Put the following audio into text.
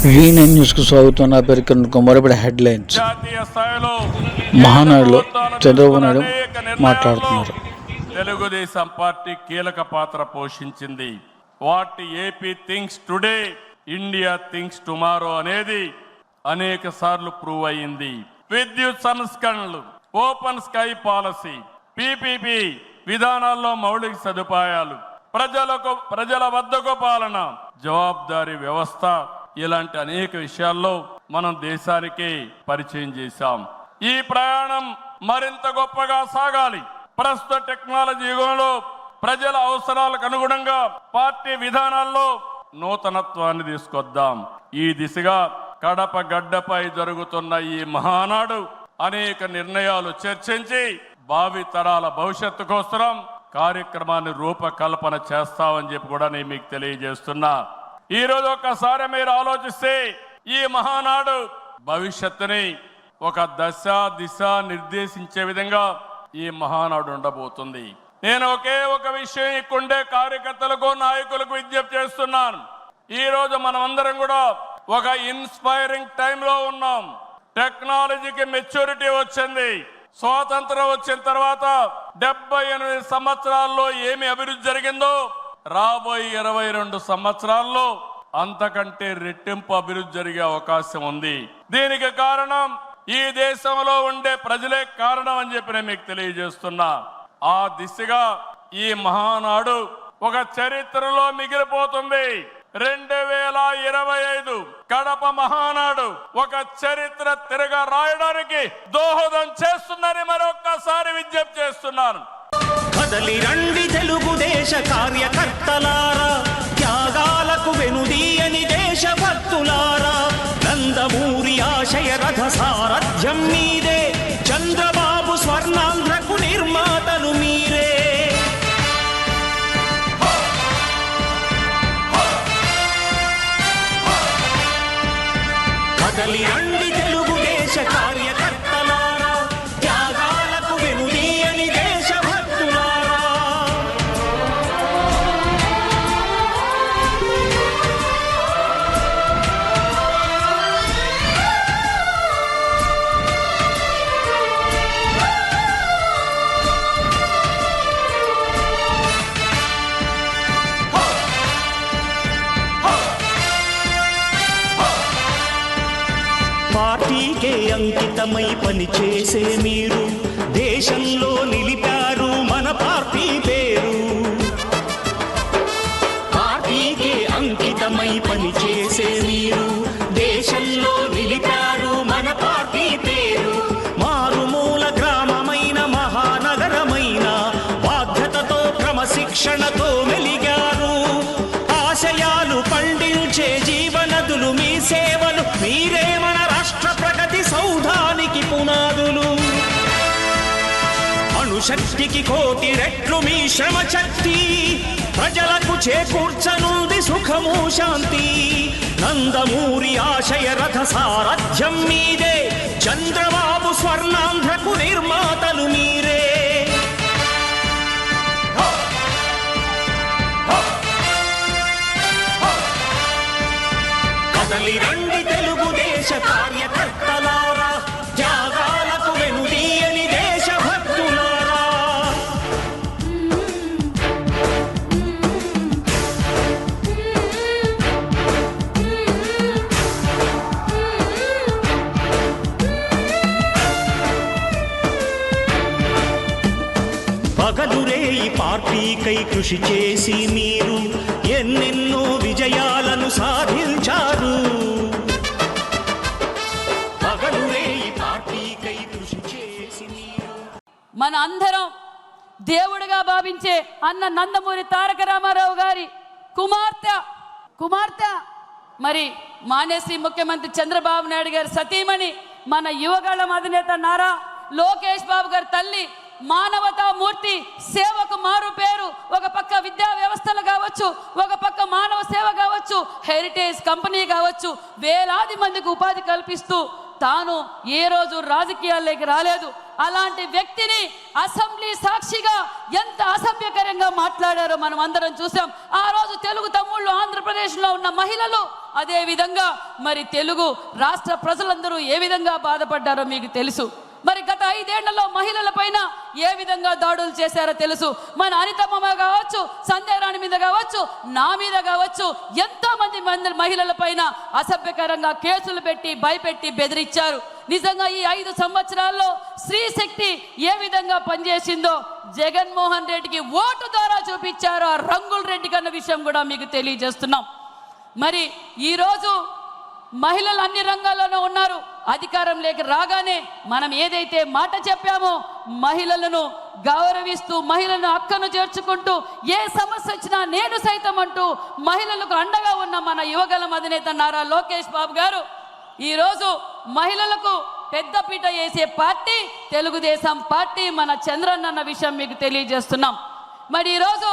V9 న్యూస్కు స్వాగతం. నా పేరు కిరణ్ కుమార్. ఇప్పుడు హెడ్లైన్స్. మహానాడులో చంద్రబాబు నాయుడు మాట్లాడుతున్నారు. తెలుగుదేశం పార్టీ కీలక పాత్ర పోషించింది. What AP thinks today, India thinks tomorrow అనేది అనేక సార్లు ప్రూవ్ అయింది. విద్యుత్ సంస్కరణలు, ఓపెన్ స్కై పాలసీ, పీపీపీ విధానాల్లో మౌలిక సదుపాయాలు, ప్రజల వద్దకు పాలన, జవాబుదారీ వ్యవస్థ, ఇలాంటి అనేక విషయాల్లో మనం దేశానికి పరిచయం చేశాం. ఈ ప్రయాణం మరింత గొప్పగా సాగాలి. ప్రస్తుత టెక్నాలజీ యుగంలో ప్రజల అవసరాలకు అనుగుణంగా పార్టీ విధానాల్లో నూతనత్వాన్ని తీసుకొద్దాం. ఈ దిశగా కడప గడ్డపై జరుగుతున్న ఈ మహానాడు అనేక నిర్ణయాలు చర్చించి భావి తరాల భవిష్యత్తు కోసం కార్యక్రమాన్ని రూపకల్పన చేస్తామని చెప్పి కూడా నేను మీకు తెలియజేస్తున్నా. ఈ రోజు ఒక్కసారి మీరు ఆలోచిస్తే ఈ మహానాడు భవిష్యత్తుని ఒక దశ దిశ నిర్దేశించే విధంగా ఈ మహానాడు ఉండబోతుంది. నేను ఒకే ఒక విషయం ఇక్కడుండే కార్యకర్తలకు, నాయకులకు విజ్ఞప్తి చేస్తున్నాను. ఈ రోజు మనమందరం కూడా ఒక ఇన్స్పైరింగ్ టైంలో ఉన్నాం. టెక్నాలజీకి మెచ్యూరిటీ వచ్చింది. స్వాతంత్రం వచ్చిన తర్వాత 78 సంవత్సరాల్లో ఏమి అభివృద్ధి జరిగిందో రాబోయే 22 సంవత్సరాల్లో అంతకంటే రెట్టింపు అభివృద్ధి జరిగే అవకాశం ఉంది. దీనికి కారణం ఈ దేశంలో ఉండే ప్రజలే కారణం అని చెప్పి నేను మీకు తెలియజేస్తున్నా. ఆ దిశగా ఈ మహానాడు ఒక చరిత్రలో మిగిలిపోతుంది. 2025 కడప మహానాడు ఒక చరిత్ర తిరగ రాయడానికి దోహదం చేస్తుందని మరొక్కసారి విజ్ఞప్తి చేస్తున్నాను. కదలి రండి తెలుగుదేశ కార్యకర్తలారా, త్యాగాలకు వెనుదీయని దేశభక్తులారా, నందమూరి ఆశయ రథ సారథ్యం మీదే, చంద్రబాబు స్వర్ణాంధ్రకు నిర్మాతలు మీరే. కదలి రండి తెలుగుదేశ కార్యకర్తలారా, త్యాగాలకు వెనుదీయని దేశభక్తులారా. పార్టీకే అంకితమై పనిచేసే మీరు దేశంలో నిలిపారు మన పార్టీ పేరు. పార్టీకే అంకితమై పనిచేసే మీరు దేశంలో నిలిపారు మన పార్టీ పేరు. మారుమూల గ్రామమైన మహానగరమైన బాధ్యతతో క్రమశిక్షణతో మెలిగారు. ఆశయాలు పండించే జీవనదులు మీ సేవలు, మీరే మన రాష్ట్ర ప్రగతి సౌధానికి పునాదులు. అణుశక్తికి కోటి రెట్లు మీ శ్రమ శక్తి, ప్రజలకు చేకూర్చనుంది సుఖము శాంతి. నందమూరి ఆశయ రథ సారథ్యం మీదే, చంద్రబాబు స్వర్ణాంధ్రకు నిర్మాతలు మీరే. కదలి రండి తెలుగుదేశ కార్యకర్తలారా, త్యాగాలకు వెనుదీయని దేశభక్తులారా. పగలురే ఈ పార్టీకై కృషి చేసి మీరు ఎన్నెన్నో విజయాలను సాధించారు. పగలురే ఈ పార్టీకై కృషి చేసి మీరు. మన అందరం దేవుడిగా భావించే అన్న నందమూరి తారక రామారావు గారి కుమార్తె మరి మానేసి ముఖ్యమంత్రి చంద్రబాబు నాయుడు గారి సతీమణి, మన యువగళం అధినేత నారా లోకేష్ బాబు గారి తల్లి, మానవతామూర్తి, సేవకు మారు పేరు. ఒక పక్క విద్యా వ్యవస్థలు కావచ్చు, ఒక పక్క మానవ సేవ కావచ్చు, హెరిటేజ్ కంపెనీ కావచ్చు, వేలాది మందికి ఉపాధి కల్పిస్తూ తాను ఏ రోజు రాజకీయాల్లోకి రాలేదు. అలాంటి వ్యక్తిని అసెంబ్లీ సాక్షిగా ఎంత అసభ్యకరంగా మాట్లాడారో మనం అందరం చూసాం. ఆ రోజు తెలుగు తమ్ముళ్ళు ఆంధ్రప్రదేశ్లో ఉన్న మహిళలు, అదే విధంగా మరి తెలుగు రాష్ట్ర ప్రజలందరూ ఏ విధంగా బాధపడ్డారో మీకు తెలుసు. మరి గత 5 ఏళ్లలో మహిళల పైన ఏ విధంగా దాడులు చేశారో తెలుసు. మన అనితమ్మ కావచ్చు, సంధ్యారాణి మీద కావచ్చు, నా మీద కావచ్చు, ఎంతో మంది మహిళల పైన అసభ్యకరంగా కేసులు పెట్టి భయపెట్టి బెదిరించారు. నిజంగా ఈ 5 సంవత్సరాల్లో స్త్రీ శక్తి ఏ విధంగా పనిచేసిందో జగన్మోహన్ రెడ్డికి ఓటు ద్వారా చూపించారు ఆ రంగుల రెడ్డి కన్న విషయం కూడా మీకు తెలియజేస్తున్నాం. మరి ఈరోజు మహిళలు అన్ని రంగాల్లోనూ ఉన్నారు. అధికారంలోకి రాగానే మనం ఏదైతే మాట చెప్పామో మహిళలను గౌరవిస్తూ, మహిళలను అక్కను చేర్చుకుంటూ, ఏ సమస్య వచ్చినా నేను సైతం అంటూ మహిళలకు అండగా ఉన్న మన యువగళం అధినేత నారా లోకేష్ బాబు గారు ఈరోజు మహిళలకు పెద్దపీట వేసే పార్టీ తెలుగుదేశం పార్టీ, మన చంద్రన్న అన్న విషయం మీకు తెలియజేస్తున్నాం. మరి ఈరోజు